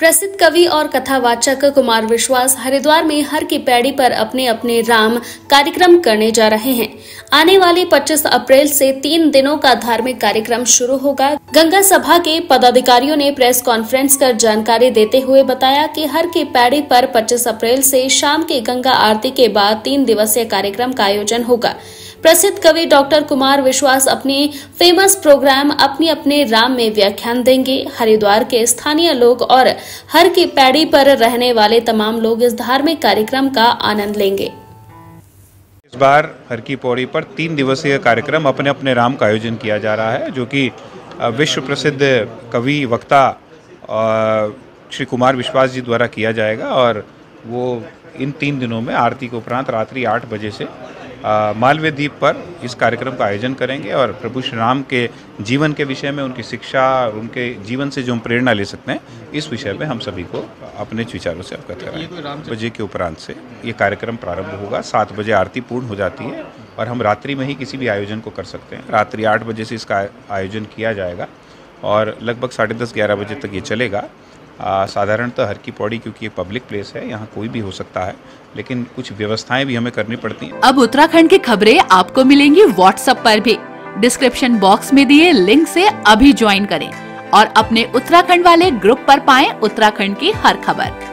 प्रसिद्ध कवि और कथावाचक कुमार विश्वास हरिद्वार में हर की पैड़ी पर अपने अपने राम कार्यक्रम करने जा रहे हैं। आने वाले 25 अप्रैल से 3 दिनों का धार्मिक कार्यक्रम शुरू होगा। गंगा सभा के पदाधिकारियों ने प्रेस कॉन्फ्रेंस कर जानकारी देते हुए बताया कि हर की पैड़ी पर 25 अप्रैल से शाम की गंगा आरती के बाद 3 दिवसीय कार्यक्रम का आयोजन होगा। प्रसिद्ध कवि डॉक्टर कुमार विश्वास अपने फेमस प्रोग्राम अपने अपने राम में व्याख्यान देंगे। हरिद्वार के स्थानीय लोग और हर की पैड़ी पर रहने वाले तमाम लोग इस धार्मिक कार्यक्रम का आनंद लेंगे। इस बार हर की पौड़ी पर 3 दिवसीय कार्यक्रम अपने अपने राम का आयोजन किया जा रहा है, जो कि विश्व प्रसिद्ध कवि वक्ता श्री कुमार विश्वास जी द्वारा किया जाएगा। और वो इन 3 दिनों में आरती के उपरांत रात्रि 8 बजे से मालवीय द्वीप पर इस कार्यक्रम का आयोजन करेंगे और प्रभु श्री राम के जीवन के विषय में, उनकी शिक्षा और उनके जीवन से जो हम प्रेरणा ले सकते हैं, इस विषय में हम सभी को अपने विचारों से अवगत कराएंगे। 8 बजे के उपरांत से ये कार्यक्रम प्रारंभ होगा। 7 बजे आरती पूर्ण हो जाती है और हम रात्रि में ही किसी भी आयोजन को कर सकते हैं। रात्रि 8 बजे से इसका आयोजन किया जाएगा और लगभग 10:30-11 बजे तक ये चलेगा। साधारणतः हर की पौड़ी क्योंकि एक पब्लिक प्लेस है, यहाँ कोई भी हो सकता है, लेकिन कुछ व्यवस्थाएं भी हमें करनी पड़ती हैं। अब उत्तराखंड की खबरें आपको मिलेंगी व्हाट्सएप पर भी। डिस्क्रिप्शन बॉक्स में दिए लिंक से अभी ज्वाइन करें और अपने उत्तराखंड वाले ग्रुप पर पाएं उत्तराखंड की हर खबर।